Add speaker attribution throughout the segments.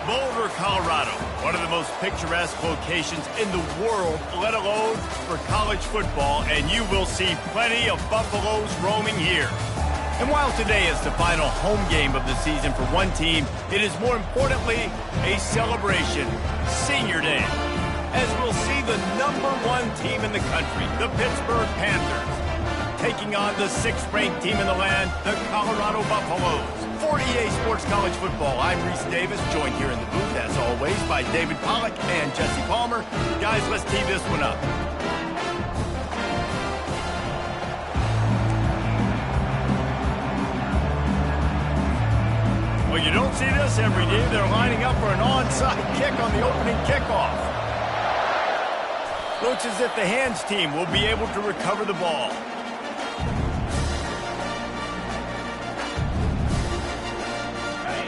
Speaker 1: Boulder, Colorado, one of the most picturesque locations in the world, let alone for college football, and you will see plenty of Buffaloes roaming here. And while today is the final home game of the season for one team, it is more importantly a celebration, Senior Day, as we'll see the #1 team in the country, the Pittsburgh Panthers, taking on the 6th-ranked team in the land, the Colorado Buffaloes. For EA Sports College Football, I'm Reese Davis, joined here in the booth, as always, by David Pollack and Jesse Palmer. Guys, let's tee this one up. Well, you don't see this every day. They're lining up for an onside kick on the opening kickoff. Looks as if the hands team will be able to recover the ball.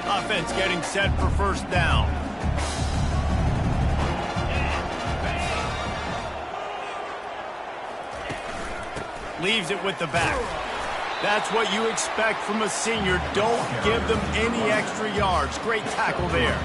Speaker 1: Offense getting set for first down. Leaves it with the back. That's what you expect from a senior. Don't give them any extra yards. Great tackle there.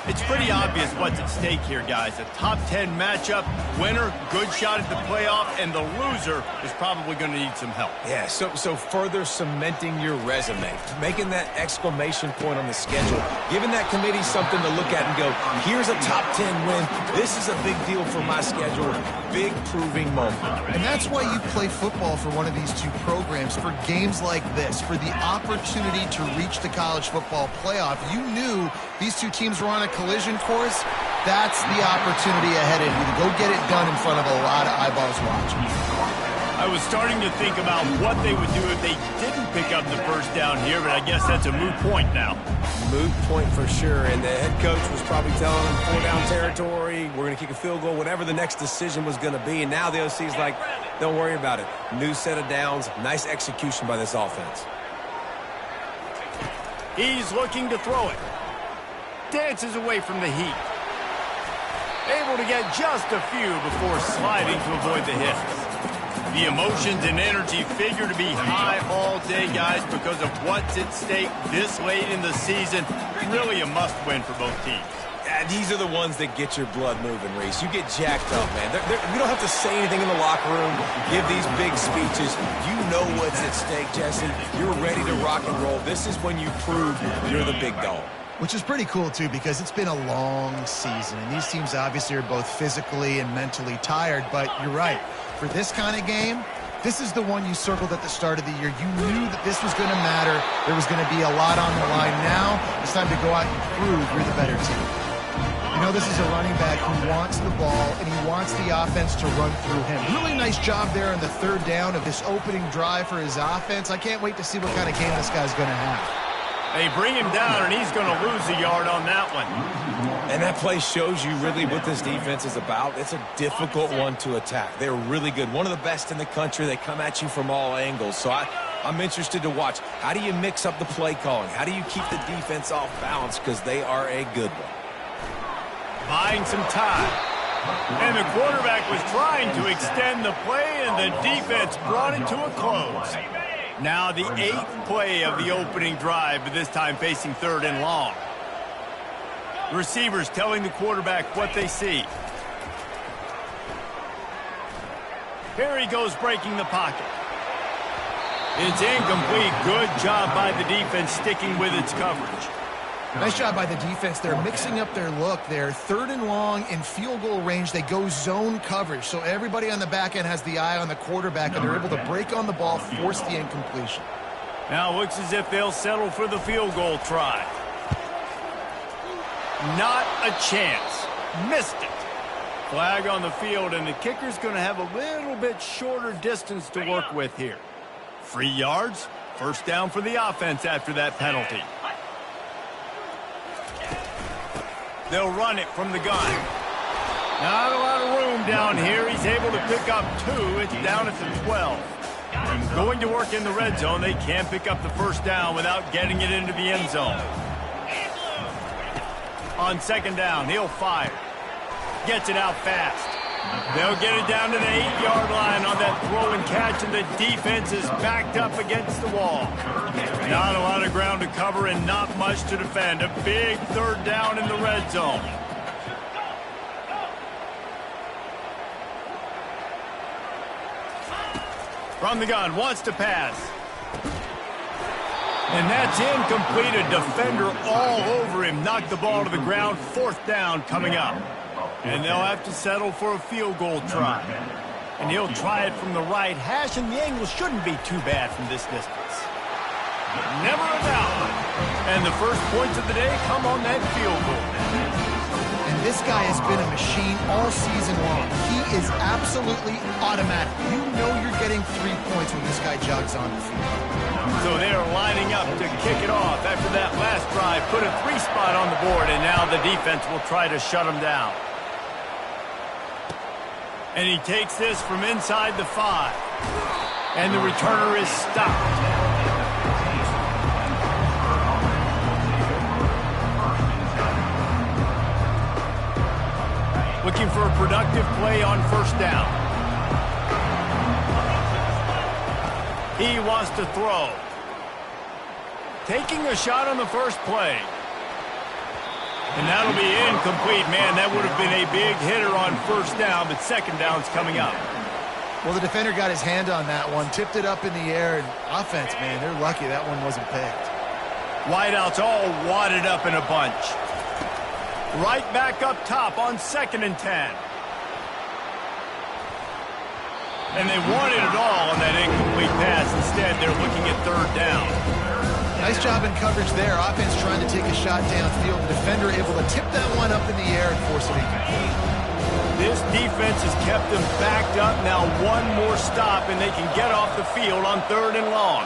Speaker 1: It's pretty obvious what's at stake here, guys. A top 10 matchup, winner, good shot at the playoff, and the loser is probably going to need some help.
Speaker 2: Yeah, so further cementing your resume, making that exclamation point on the schedule, giving that committee something to look at and go, here's a top 10 win. This is a big deal for my schedule. Big proving moment.
Speaker 3: And that's why you play football for one of these two programs, for games like this, for the opportunity to reach the college football playoff. You knew these two teams were on a collision course. That's the opportunity ahead of you to go get it done in front of a lot of eyeballs watching.
Speaker 1: I was starting to think about what they would do if they didn't pick up the first down here, but I guess that's a moot point now.
Speaker 2: Moot point for sure, and the head coach was probably telling them 4-down territory, we're going to kick a field goal, whatever the next decision was going to be, and now the OC's like, don't worry about it. New set of downs, nice execution by this offense.
Speaker 1: He's looking to throw it. Dances away from the heat. Able to get just a few before sliding to avoid the hit. The emotions and energy figure to be high all day, guys, because of what's at stake this late in the season. Really a must-win for both teams.
Speaker 2: Yeah, these are the ones that get your blood moving, Reese. You get jacked up, man. We don't have to say anything in the locker room, give these big speeches. You know what's at stake, Jesse. You're ready to rock and roll. This is when you prove you're the big dog.
Speaker 3: Which is pretty cool, too, because it's been a long season. And these teams obviously are both physically and mentally tired. But you're right. For this kind of game, this is the one you circled at the start of the year. You knew that this was going to matter. There was going to be a lot on the line. Now it's time to go out and prove you're the better team. You know, this is a running back who wants the ball, and he wants the offense to run through him. Really nice job there on the 3rd down of this opening drive for his offense. I can't wait to see what kind of game this guy's going to have.
Speaker 1: They bring him down, and he's going to lose a yard on that one.
Speaker 2: And that play shows you really what this defense is about. It's a difficult one to attack. They're really good. One of the best in the country. They come at you from all angles. So I'm interested to watch. How do you mix up the play calling? How do you keep the defense off balance? Because they are a good one.
Speaker 1: Buying some time. And the quarterback was trying to extend the play, and the defense brought it to a close. Now the 8th play of the opening drive, but this time facing 3rd and long. Receivers telling the quarterback what they see. Here he goes breaking the pocket. It's incomplete. Good job by the defense sticking with its coverage.
Speaker 3: Nice job by the defense. They're mixing up their look. They're 3rd and long in field goal range. They go zone coverage. So everybody on the back end has the eye on the quarterback, and they're able to break on the ball, force the incompletion.
Speaker 1: Now it looks as if they'll settle for the field goal try. Not a chance. Missed it. Flag on the field, and the kicker's going to have a little bit shorter distance to work with here. 3 yards. First down for the offense after that penalty. They'll run it from the gun. Not a lot of room down here. He's able to pick up 2. It's down at the 12. And going to work in the red zone, they can't pick up the first down without getting it into the end zone. On 2nd down, he'll fire. Gets it out fast. They'll get it down to the 8-yard line on that throw and catch mentioned, the defense is backed up against the wall. Not a lot of ground to cover and not much to defend. A big third down in the red zone. From the gun, wants to pass. And that's incomplete. A defender all over him. Knocked the ball to the ground. Fourth down coming up. And they'll have to settle for a field goal try. And he'll try it from the right hash, and the angle shouldn't be too bad from this distance. Never a doubt. And the first points of the day come on that field goal.
Speaker 3: And this guy has been a machine all season long. He is absolutely automatic. You know you're getting 3 points when this guy jogs on the field.
Speaker 1: So they are lining up to kick it off after that last drive. Put a 3 spot on the board, and now the defense will try to shut him down. And he takes this from inside the 5. And the returner is stopped. Looking for a productive play on first down. He wants to throw. Taking a shot on the first play. And that'll be incomplete. Man, that would have been a big hitter on first down, but second down's coming up.
Speaker 3: Well, the defender got his hand on that one, tipped it up in the air, and offense, man, they're lucky that one wasn't picked.
Speaker 1: Wideouts all wadded up in a bunch. Right back up top on 2nd and 10. And they wanted it all on that incomplete pass. Instead, they're looking at third down.
Speaker 3: Nice job in coverage there. Offense trying to take a shot downfield. The defender able to tip that one up in the air and force it incomplete.
Speaker 1: This defense has kept them backed up. Now one more stop, and they can get off the field on 3rd and long.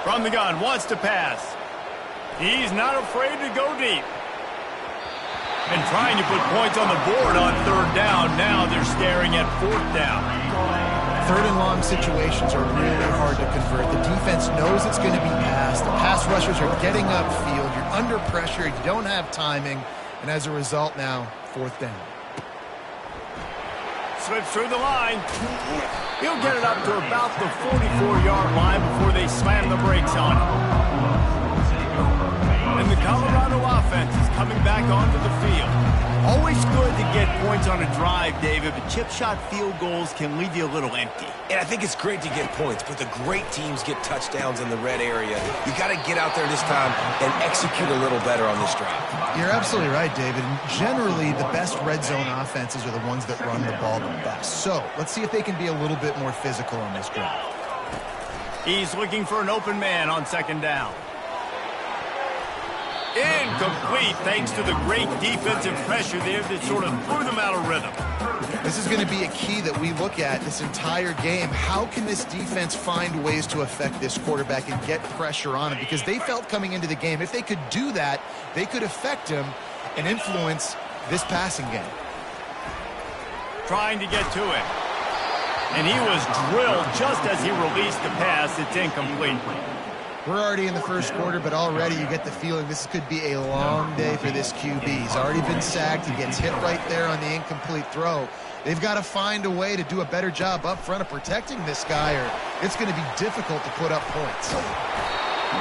Speaker 1: From the gun, wants to pass. He's not afraid to go deep. And trying to put points on the board on 3rd down. Now they're staring at 4th down.
Speaker 3: 3rd and long situations are really hard to convert. The defense knows it's going to be passed. The pass rushers are getting upfield. You're under pressure. You don't have timing. And as a result now, 4th down.
Speaker 1: Slips through the line. He'll get it up to about the 44-yard line before they slam the brakes on it. And the Colorado offense is coming back onto the field. Always good to get points on a drive, David, but chip shot field goals can leave you a little empty.
Speaker 2: And I think it's great to get points, but the great teams get touchdowns in the red area. You got to get out there this time and execute a little better on this drive.
Speaker 3: You're absolutely right, David. Generally, the best red zone offenses are the ones that run the ball the best. So let's see if they can be a little bit more physical on this drive.
Speaker 1: He's looking for an open man on 2nd down. Incomplete, thanks to the great defensive pressure there that sort of threw them out of rhythm.
Speaker 3: This is going to be a key that we look at this entire game. How can this defense find ways to affect this quarterback and get pressure on him? Because they felt coming into the game, if they could do that, they could affect him and influence this passing game.
Speaker 1: Trying to get to it. And he was drilled just as he released the pass. It's incomplete.
Speaker 3: We're already in the first quarter, but already you get the feeling this could be a long day for this QB. He's already been sacked. He gets hit right there on the incomplete throw. They've got to find a way to do a better job up front of protecting this guy, or it's going to be difficult to put up points.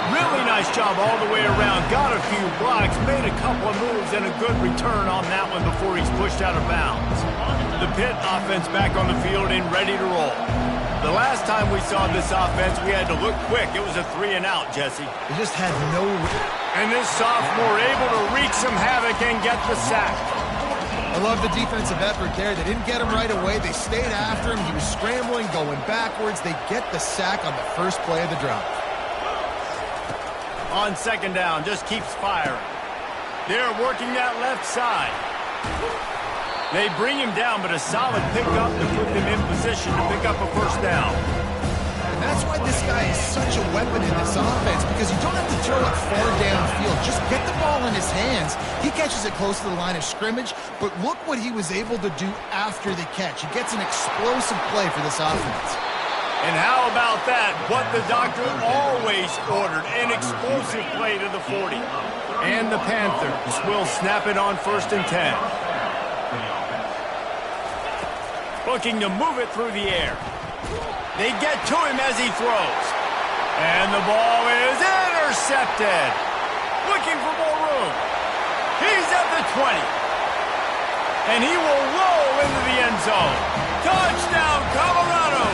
Speaker 1: Really nice job all the way around. Got a few blocks, made a couple of moves, and a good return on that one before he's pushed out of bounds. The Pitt offense back on the field and ready to roll. The last time we saw this offense, we had to look quick. It was a 3-and-out, Jesse.
Speaker 3: They just had no...
Speaker 1: And this sophomore able to wreak some havoc and get the sack.
Speaker 3: I love the defensive effort there. They didn't get him right away. They stayed after him. He was scrambling, going backwards. They get the sack on the first play of the drive.
Speaker 1: On 2nd down, just keeps firing. They're working that left side. They bring him down, but a solid pickup to put them in position to pick up a first down.
Speaker 3: And that's why this guy is such a weapon in this offense, because you don't have to throw it far downfield. Just get the ball in his hands. He catches it close to the line of scrimmage, but look what he was able to do after the catch. He gets an explosive play for this offense.
Speaker 1: And how about that? What the doctor always ordered, an explosive play to the 40. And the Panthers will snap it on 1st and 10. Looking to move it through the air. They get to him as he throws. And the ball is intercepted. Looking for more room. He's at the 20. And he will roll into the end zone. Touchdown, Colorado.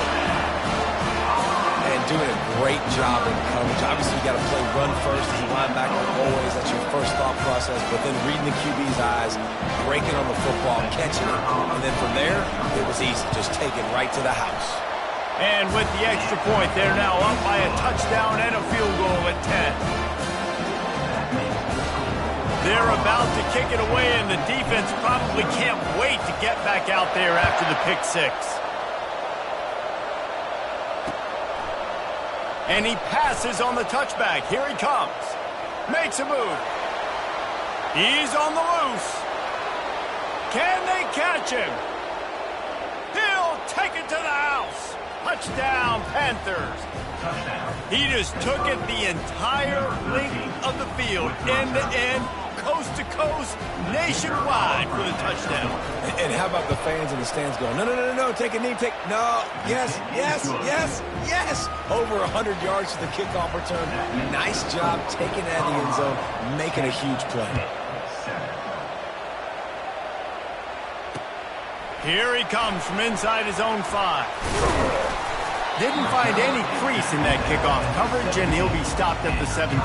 Speaker 2: And doing a great job in coverage. Obviously, you got to play run first as a linebacker always. That's your first thought process. But then reading the QB's eyes, breaking on the football, catching it. And then from there, it was easy. Just take it right to the house.
Speaker 1: And with the extra point, they're now up by a touchdown and a field goal at 10. They're about to kick it away, and the defense probably can't wait to get back out there after the pick six. And he passes on the touchback. Here he comes. Makes a move. He's on the loose. Can they catch him? He'll take it to the house. Touchdown, Panthers. He just took it the entire length of the field, end to end, coast to coast, nationwide for the touchdown.
Speaker 2: And how about the fans in the stands going, no, no, no, no, no, take a knee, no, yes, yes, yes, yes. Over 100 yards to the kickoff return. Nice job taking it out of the end zone, making a huge play.
Speaker 1: Here he comes from inside his own 5. Didn't find any crease in that kickoff coverage, and he'll be stopped at the 17.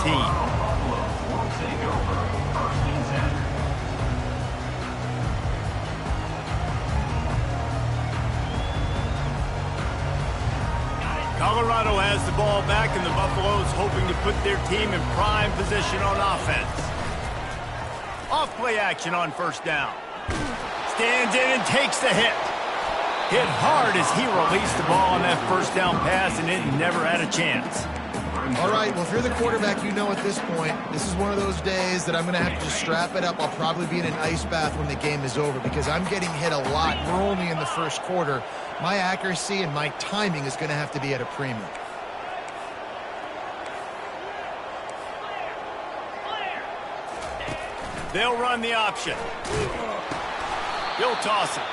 Speaker 1: Colorado has the ball back, and the Buffaloes hoping to put their team in prime position on offense. Off-play action on first down. Stands in and takes the hit. Hit hard as he released the ball on that first down pass, and it never had a chance.
Speaker 3: All right, well, if you're the quarterback, you know at this point, this is one of those days that I'm going to have to just strap it up. I'll probably be in an ice bath when the game is over because I'm getting hit a lot. We're only in the first quarter. My accuracy and my timing is going to have to be at a premium.
Speaker 1: They'll run the option. He'll toss it.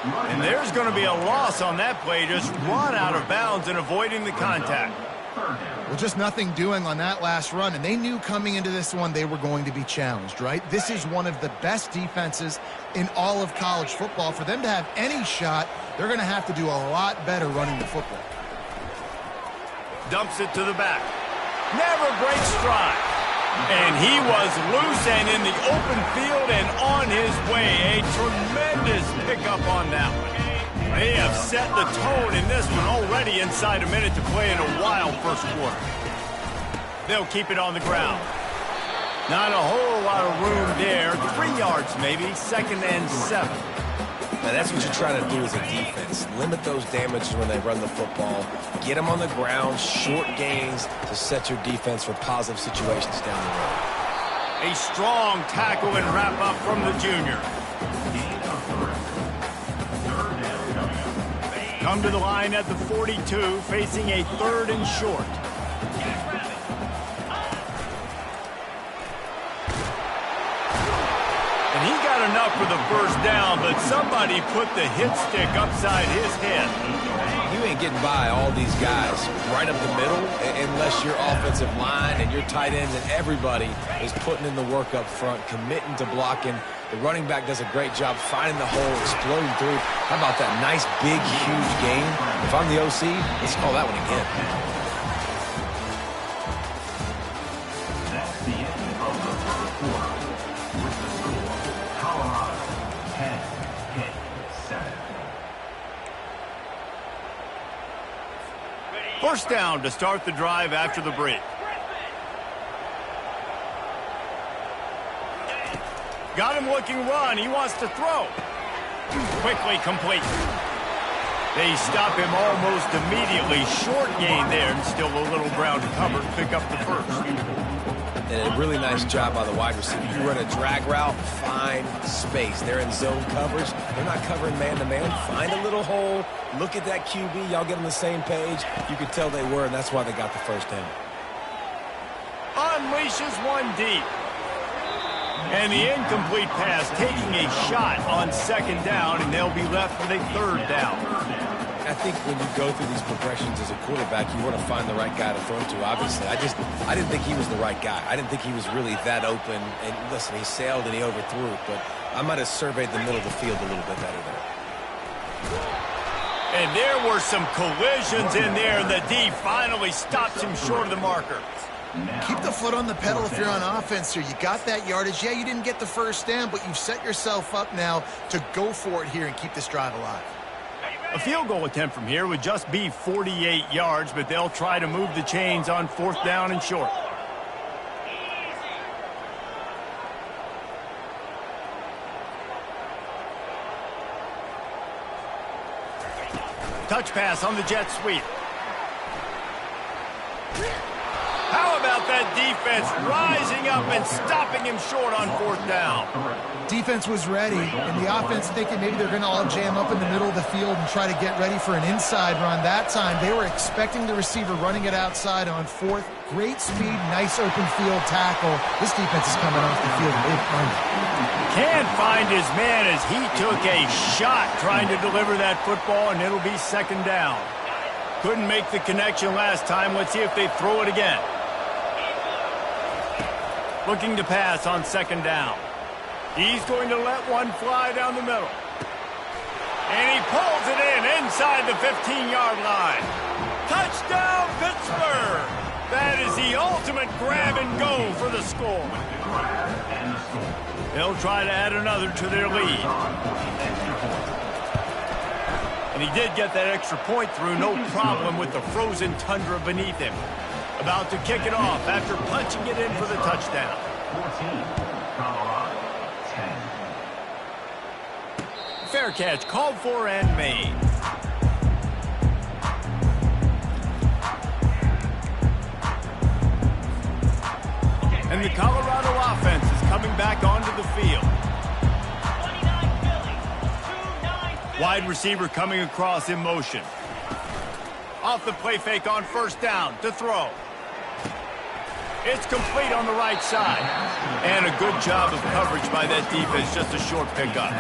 Speaker 1: And there's going to be a loss on that play, just run out of bounds and avoiding the contact.
Speaker 3: Well, just nothing doing on that last run, and they knew coming into this one they were going to be challenged, right? This is one of the best defenses in all of college football. For them to have any shot, they're going to have to do a lot better running the football.
Speaker 1: Dumps it to the back. Never breaks stride. And he was loose and in the open field and on his way. A tremendous pickup on that one. They have set the tone in this one already inside a minute to play in a wild first quarter. They'll keep it on the ground. Not a whole lot of room there. 3 yards maybe, 2nd and 7.
Speaker 2: Now that's what you're trying to do as a defense. Limit those damages when they run the football. Get them on the ground, short gains to set your defense for positive situations down the road.
Speaker 1: A strong tackle and wrap up from the junior. Come to the line at the 42, facing a 3rd and short. And he got enough for the first down, but somebody put the hit stick upside his head.
Speaker 2: You ain't getting by all these guys right up the middle unless your offensive line and your tight ends and everybody is putting in the work up front, committing to blocking. The running back does a great job finding the hole, exploding through. How about that nice, big, huge game? If I'm the OC, let's call that one again.
Speaker 4: That's the end of the first quarter with the score Colorado 10, Pitt 7.
Speaker 1: First down to start the drive after the break. Got him looking run. He wants to throw. Quickly complete. They stop him almost immediately. Short gain there, and still a little ground to cover to pick up the first.
Speaker 2: And a really nice job by the wide receiver. You run a drag route, find space. They're in zone coverage. They're not covering man-to-man. Find a little hole. Look at that QB. Y'all get on the same page. You could tell they were, and that's why they got the first down.
Speaker 1: Unleashes one deep. And the incomplete pass taking a shot on 2nd down, and they'll be left with a 3rd down.
Speaker 2: I think when you go through these progressions as a quarterback, you want to find the right guy to throw to, obviously. I didn't think he was the right guy. I didn't think he was really that open. And listen, he sailed and he overthrew it, but I might have surveyed the middle of the field a little bit better there.
Speaker 1: And there were some collisions in there, and the D finally stops him short of the marker.
Speaker 3: Keep the foot on the pedal if you're on offense here. You got that yardage. Yeah, you didn't get the first down, but you've set yourself up now to go for it here and keep this drive alive.
Speaker 1: A field goal attempt from here would just be 48 yards, but they'll try to move the chains on 4th down and short. Touch pass on the jet sweep. How about that defense rising up and stopping him short on 4th down?
Speaker 3: Defense was ready, and the offense thinking maybe they're going to all jam up in the middle of the field and try to get ready for an inside run. That time, they were expecting the receiver running it outside on 4th. Great speed, nice open field tackle. This defense is coming off the field.
Speaker 1: Can't find his man as he took a shot trying to deliver that football, and it'll be 2nd down. Couldn't make the connection last time. Let's see if they throw it again. Looking to pass on 2nd down. He's going to let one fly down the middle. And he pulls it in inside the 15-yard line. Touchdown, Pittsburgh! That is the ultimate grab and go for the score. They'll try to add another to their lead. And he did get that extra point through, no problem with the frozen tundra beneath him. About to kick it off after punching it in for the touchdown.
Speaker 4: 14, Colorado, 10.
Speaker 1: Fair catch called for and made. And the Colorado offense is coming back onto the field. Wide receiver coming across in motion. Off the play fake on 1st down to throw. It's complete on the right side. And a good job of coverage by that defense, just a short pickup.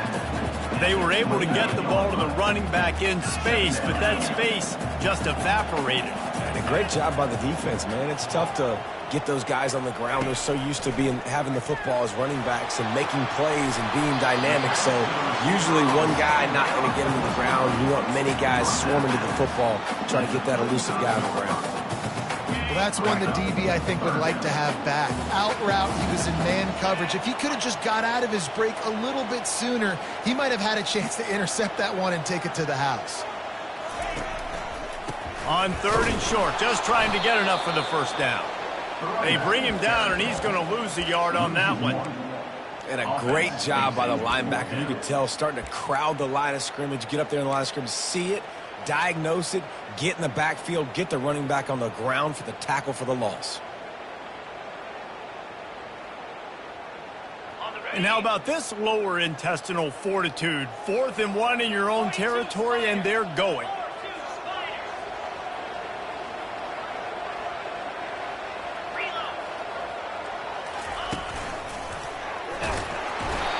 Speaker 1: They were able to get the ball to the running back in space, but that space just evaporated.
Speaker 2: And a great job by the defense, man. It's tough to get those guys on the ground. They're so used to having the football as running backs and making plays and being dynamic. So usually one guy not going to get him to the ground. You want many guys swarming to the football, trying to get that elusive guy on the ground.
Speaker 3: Well, that's one the DB, I think, would like to have back. Out route, he was in man coverage. If he could have just got out of his break a little bit sooner, he might have had a chance to intercept that one and take it to the house.
Speaker 1: On 3rd and short, just trying to get enough for the 1st down. They bring him down, and he's going to lose a yard on that one.
Speaker 2: And a great job by the linebacker. You could tell starting to crowd the line of scrimmage, get up there in the line of scrimmage, see it, diagnose it, get in the backfield, get the running back on the ground for the tackle for the loss.
Speaker 1: And how about this lower intestinal fortitude? 4th and 1 in your own territory, and they're going.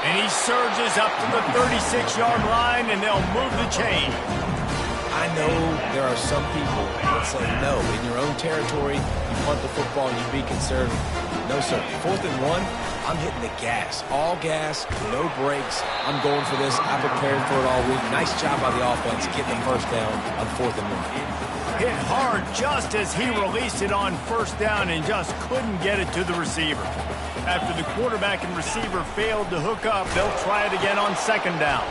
Speaker 1: And he surges up to the 36-yard line, and they'll move the chain.
Speaker 2: I know there are some people that say, no, in your own territory, you punt the football and you be conservative. No, sir. 4th and 1, I'm hitting the gas. All gas, no brakes. I'm going for this. I prepared for it all week. Nice job by the offense getting the 1st down on 4th and 1.
Speaker 1: Hit hard just as he released it on 1st down and just couldn't get it to the receiver. After the quarterback and receiver failed to hook up, they'll try it again on 2nd down.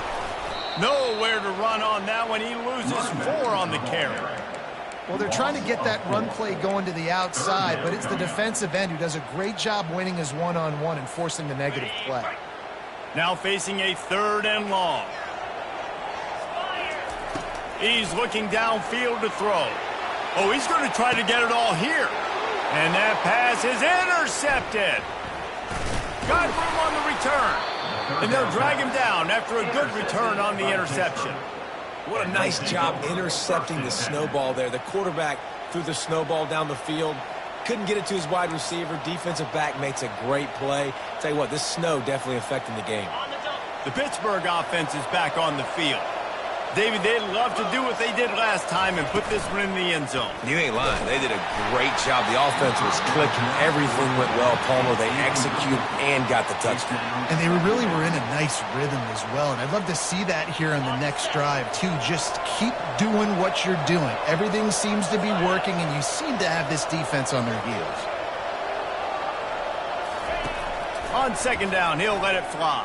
Speaker 1: Nowhere to run on that one. He loses 4 on the carry.
Speaker 3: Well, they're trying to get that run play going to the outside, but it's the defensive end who does a great job winning his one-on-one and forcing the negative play.
Speaker 1: Now facing a 3rd and long. He's looking downfield to throw. Oh, he's going to try to get it all here. And that pass is intercepted. Got room on the return. And they'll drag him down after a good return on the interception.
Speaker 2: What a nice job intercepting the snowball there. The quarterback threw the snowball down the field. Couldn't get it to his wide receiver. Defensive back makes a great play. Tell you what, this snow definitely affecting the game.
Speaker 1: The Pittsburgh offense is back on the field. David, they'd love to do what they did last time and put this one in the end zone.
Speaker 2: You ain't lying. They did a great job. The offense was clicking. Everything went well, Palmer. They executed and got the touchdown.
Speaker 3: And they really were in a nice rhythm as well. And I'd love to see that here on the next drive, too. Just keep doing what you're doing. Everything seems to be working, and you seem to have this defense on their heels.
Speaker 1: On second down, he'll let it fly.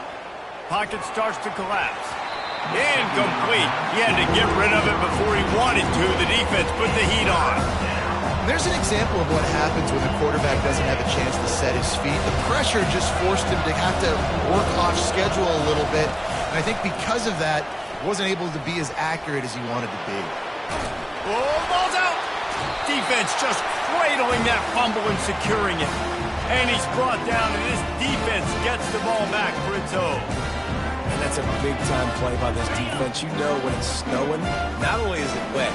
Speaker 1: Pocket starts to collapse. Incomplete. He had to get rid of it before he wanted to. The defense put the heat on.
Speaker 3: There's an example of what happens when the quarterback doesn't have a chance to set his feet. The pressure just forced him to have to work off schedule a little bit. And I think because of that, wasn't able to be as accurate as he wanted to be.
Speaker 1: Oh, ball's out. Defense just cradling that fumble and securing it. And he's brought down, and this defense gets the ball back for its own.
Speaker 2: And that's a big-time play by this defense. You know when it's snowing, not only is it wet,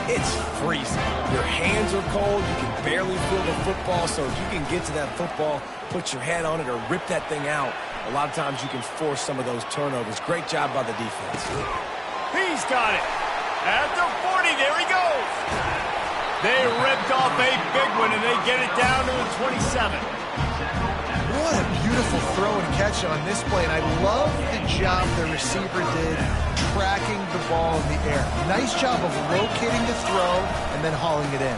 Speaker 2: it's freezing. Your hands are cold. You can barely feel the football. So if you can get to that football, put your head on it, or rip that thing out, a lot of times you can force some of those turnovers. Great job by the defense.
Speaker 1: He's got it. At the 40, there he goes. They ripped off a big one, and they get it down to the 27.
Speaker 3: What a beautiful throw and catch on this play, and I love the job the receiver did tracking the ball in the air. Nice job of locating the throw and then hauling it in.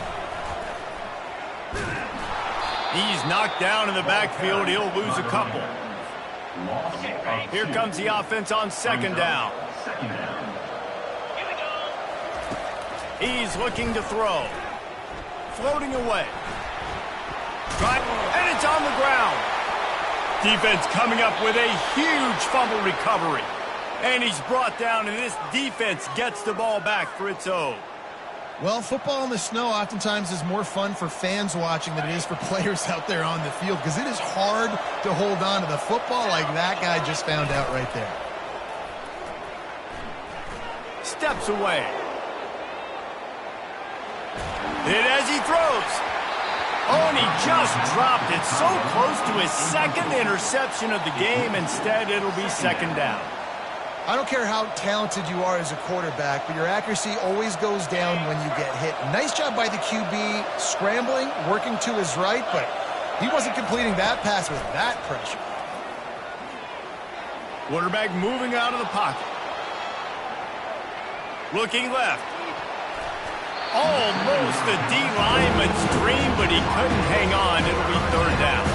Speaker 1: He's knocked down in the backfield. He'll lose a couple. Here comes the offense on second down. He's looking to throw. Floating away. And it's on the ground. Defense coming up with a huge fumble recovery. And he's brought down, and this defense gets the ball back for its own.
Speaker 3: Well, football in the snow oftentimes is more fun for fans watching than it is for players out there on the field, because it is hard to hold on to the football like that guy just found out right there.
Speaker 1: Steps away. Hit as he throws. Oh, and he just dropped it so close to his second interception of the game. Instead, it'll be second down.
Speaker 3: I don't care how talented you are as a quarterback, but your accuracy always goes down when you get hit. Nice job by the QB scrambling, working to his right, but he wasn't completing that pass with that pressure.
Speaker 1: Quarterback moving out of the pocket. Looking left. Almost a D lineman's dream, but he couldn't hang on. It'll be third down.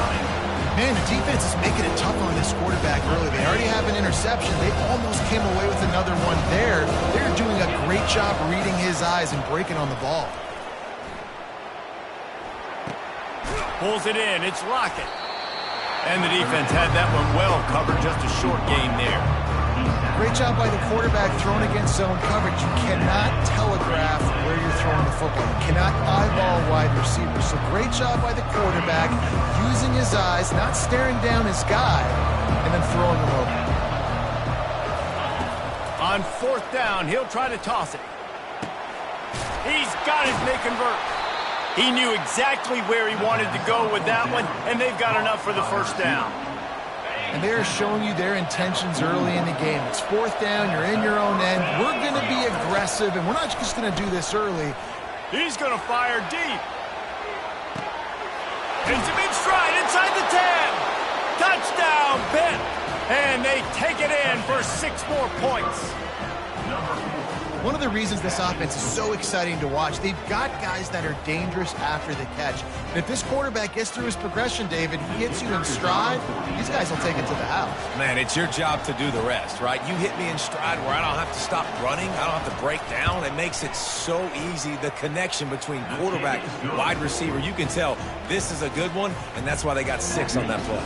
Speaker 3: Man, the defense is making it tough on this quarterback early. They already have an interception. They almost came away with another one there. They're doing a great job reading his eyes and breaking on the ball.
Speaker 1: Pulls it in. It's Lockett. And the defense had that one well covered. Just a short gain there.
Speaker 3: Great job by the quarterback throwing against zone coverage. You cannot telegraph where you're throwing the football. You cannot eyeball wide receivers. So great job by the quarterback using his eyes, not staring down his guy, and then throwing him over.
Speaker 1: On fourth down, he'll try to toss it. He's got it, they convert. He knew exactly where he wanted to go with that one, and they've got enough for the first down.
Speaker 3: And they're showing you their intentions early in the game. It's fourth down, you're in your own end. We're going to be aggressive, and we're not just going to do this early.
Speaker 1: He's going to fire deep. Hits him in stride inside the 10. Touchdown, Pitt. And they take it in for 6 more points.
Speaker 3: One of the reasons this offense is so exciting to watch, they've got guys that are dangerous after the catch. And if this quarterback gets through his progression, David, he hits you in stride, these guys will take it to the house.
Speaker 2: Man, it's your job to do the rest, right? You hit me in stride where I don't have to stop running. I don't have to break down. It makes it so easy. The connection between quarterback, wide receiver, you can tell this is a good one, and that's why they got 6 on that play.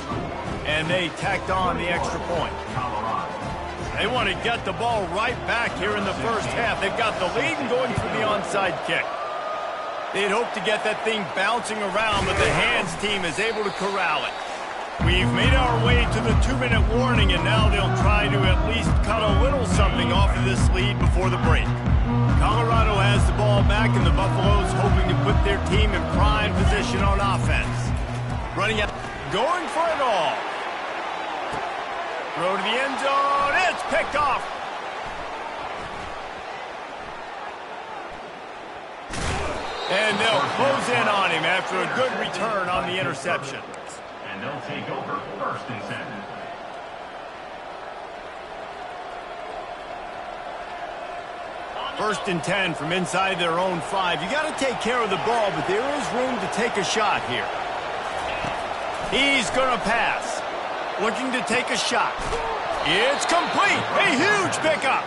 Speaker 1: And they tacked on the extra point. They want to get the ball right back here in the first half. They've got the lead and going for the onside kick. They'd hope to get that thing bouncing around, but the hands team is able to corral it. We've made our way to the 2-minute warning, and now they'll try to at least cut a little something off of this lead before the break. Colorado has the ball back, and the Buffaloes hoping to put their team in prime position on offense. Running out, going for it all. Throw to the end zone. It's picked off. And they'll close in on him after a good return on the interception.
Speaker 4: And they'll take over 1st and 10.
Speaker 1: First and 10 from inside their own 5. You got to take care of the ball, but there is room to take a shot here. He's going to pass. Looking to take a shot. It's complete. A huge pickup.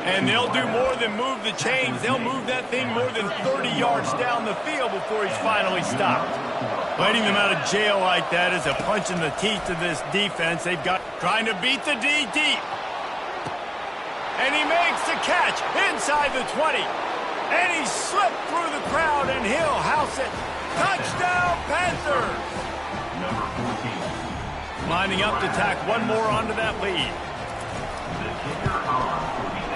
Speaker 1: And they'll do more than move the chains. They'll move that thing more than 30 yards down the field before he's finally stopped. Letting them out of jail like that is a punch in the teeth to this defense. They've got trying to beat the D deep. And he makes the catch inside the 20. And he slipped through the crowd, and he'll house it. Touchdown, Panthers!
Speaker 4: Number 14.
Speaker 1: Lining up to tack one more onto that lead.
Speaker 4: The kicker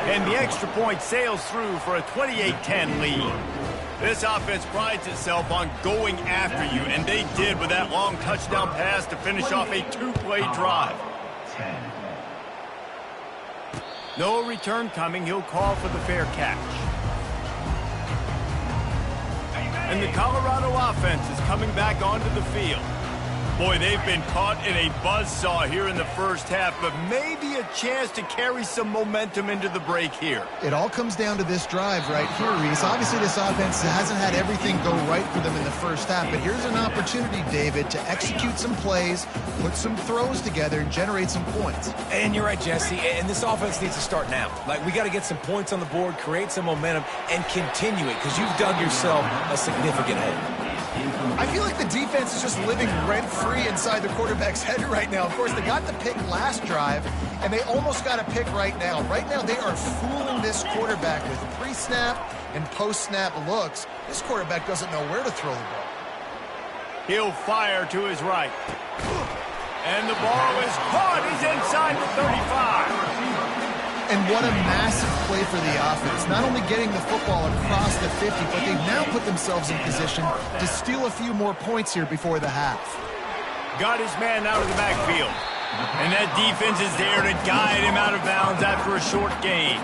Speaker 1: And the extra point sails through for a 28-10 lead. This offense prides itself on going after you, and they did with that long touchdown pass to finish off a 2-play drive.
Speaker 4: 10.
Speaker 1: No return coming. He'll call for the fair catch. And the Colorado offense is coming back onto the field. Boy, they've been caught in a buzzsaw here in the first half, but maybe a chance to carry some momentum into the break here.
Speaker 3: It all comes down to this drive right here, Reese. Obviously, this offense hasn't had everything go right for them in the first half, but here's an opportunity, David, to execute some plays, put some throws together, and generate some points.
Speaker 2: And you're right, Jesse, and this offense needs to start now. Like, we got to get some points on the board, create some momentum, and continue it, because you've dug yourself a significant hole.
Speaker 3: I feel like the defense is just living rent-free inside the quarterback's head right now. Of course, they got the pick last drive, and they almost got a pick right now. Right now, they are fooling this quarterback with pre-snap and post-snap looks. This quarterback doesn't know where to throw the ball.
Speaker 1: He'll fire to his right. And the ball is caught. He's inside the 35.
Speaker 3: And what a massive play for the offense. Not only getting the football across the 50, but they've now put themselves in position to steal a few more points here before the half.
Speaker 1: Got his man out of the backfield. And that defense is there to guide him out of bounds after a short gain.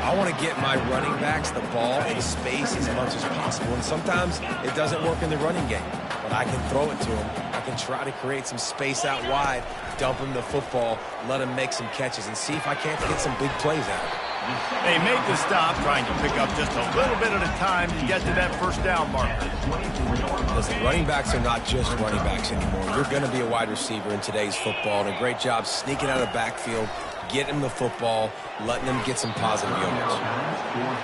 Speaker 2: I want to get my running backs the ball in space as much as possible. And sometimes it doesn't work in the running game. But I can throw it to him. I can try to create some space out wide, dump him the football, let him make some catches, and see if I can't get some big plays out of it.
Speaker 1: They make the stop, trying to pick up just a little bit at a time to get to that first down marker.
Speaker 2: Listen, running backs are not just running backs anymore. You're going to be a wide receiver in today's football, and a great job sneaking out of the backfield, getting the football, letting them get some positive yards.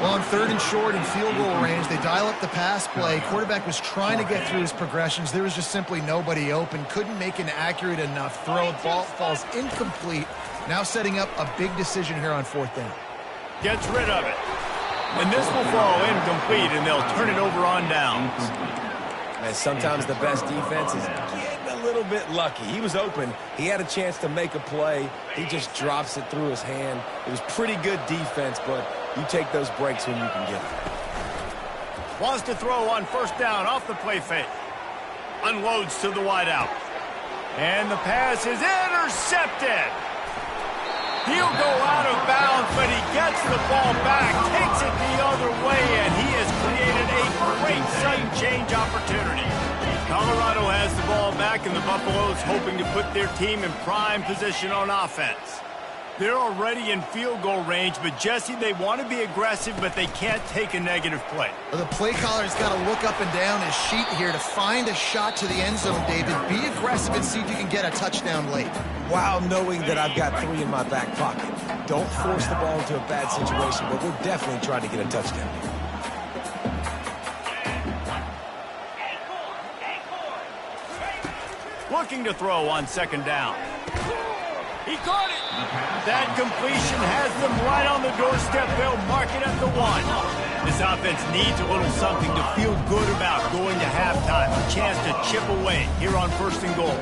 Speaker 3: Well, on 3rd and short and field goal range, they dial up the pass play. Quarterback was trying to get through his progressions. There was just simply nobody open. Couldn't make an accurate enough throw. Ball falls incomplete. Now setting up a big decision here on 4th down.
Speaker 1: Gets rid of it. And this will fall incomplete, and they'll turn it over on downs.
Speaker 2: Man, sometimes the best defense is getting a little bit lucky. He was open. He had a chance to make a play. He just drops it through his hand. It was pretty good defense, but you take those breaks when you can get them.
Speaker 1: Wants to throw on 1st down off the play fake. Unloads to the wideout. And the pass is intercepted. He'll go out of bounds, but he gets the ball back, takes it the other way, and he has created a great sudden change opportunity. Colorado has the ball back, and the Buffaloes hoping to put their team in prime position on offense. They're already in field goal range, but Jesse, they want to be aggressive, but they can't take a negative play.
Speaker 3: Well, the play caller's got to look up and down his sheet here to find a shot to the end zone, David. Be aggressive and see if you can get a touchdown late.
Speaker 2: While knowing that I've got 3 in my back pocket. Don't force the ball into a bad situation, but we're definitely trying to get a touchdown.
Speaker 1: Looking to throw on 2nd down. He caught it. That completion has them right on the doorstep. They'll mark it at the 1. This offense needs a little something to feel good about going to halftime. A chance to chip away here on 1st and goal.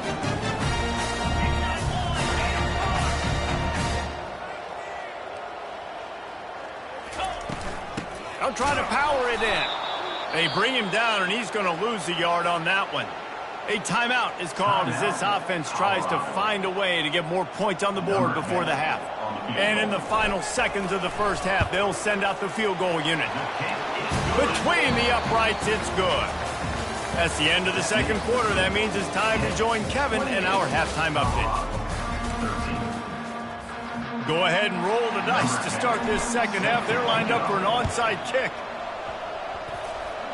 Speaker 1: They'll try to power it in. They bring him down, and he's going to lose a yard on that one. A timeout is called as this offense tries to find a way to get more points on the board before the half. And in the final seconds of the first half, they'll send out the field goal unit. Between the uprights, it's good. That's the end of the second quarter. That means it's time to join Kevin in our halftime update. Go ahead and roll the dice to start this second half. They're lined up for an onside kick.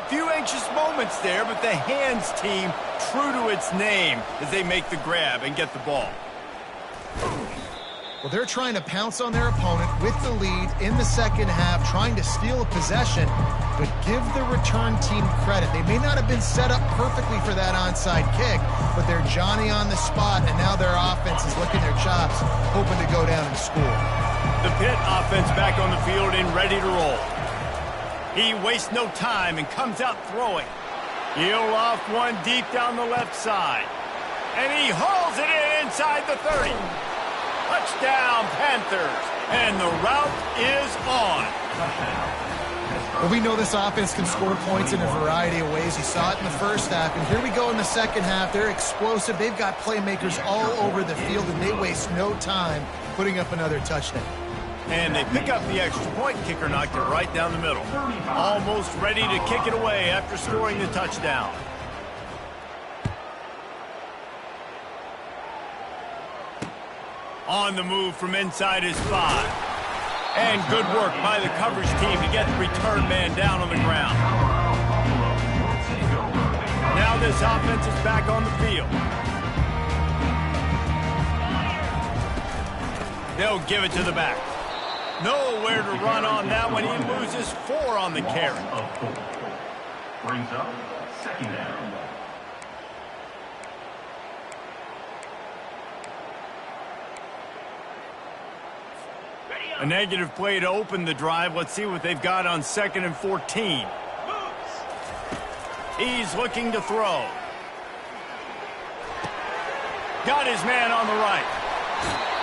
Speaker 1: Few anxious moments there, but the hands team true to its name as they make the grab and get the ball.
Speaker 3: Well, they're trying to pounce on their opponent with the lead in the second half, trying to steal a possession, but give the return team credit. They may not have been set up perfectly for that onside kick, but they're Johnny on the spot, and now their offense is licking their chops, hoping to go down and score.
Speaker 1: The Pitt offense back on the field and ready to roll. He wastes no time and comes out throwing. He'll loft one deep down the left side. And he hauls it in inside the 30. Touchdown, Panthers. And the route is on.
Speaker 3: Well, we know this offense can score points in a variety of ways. You saw it in the first half, and here we go in the second half. They're explosive. They've got playmakers all over the field, and they waste no time putting up another touchdown.
Speaker 1: And they pick up the extra point. Kicker knocked it right down the middle. Almost ready to kick it away after scoring the touchdown. On the move from inside his 5. And good work by the coverage team to get the return man down on the ground. Now this offense is back on the field. They'll give it to the back. Nowhere to run on that one. He loses 4 on the carry.
Speaker 4: Brings up second down.
Speaker 1: A negative play to open the drive. Let's see what they've got on 2nd and 14. He's looking to throw. Got his man on the right.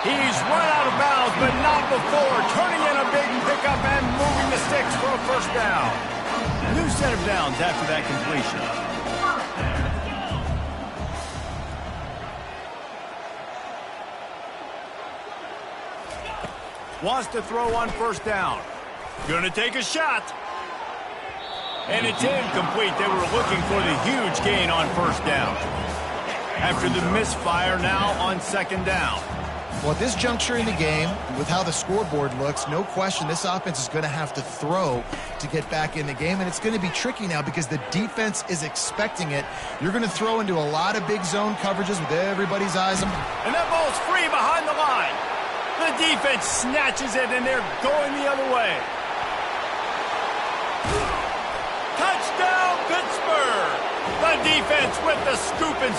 Speaker 1: He's run out of bounds, but not before. Turning in a big pickup and moving the sticks for a first down. New set of downs after that completion. Wants to throw on first down. Gonna take a shot. And it's incomplete. They were looking for the huge gain on first down. After the misfire, now on 2nd down.
Speaker 3: Well, at this juncture in the game, with how the scoreboard looks, no question this offense is going to have to throw to get back in the game, and it's going to be tricky now because the defense is expecting it. You're going to throw into a lot of big zone coverages with everybody's eyes on them.
Speaker 1: And that ball's free behind the line. The defense snatches it, and they're going the other way. Touchdown, Pittsburgh! The defense with the scoop and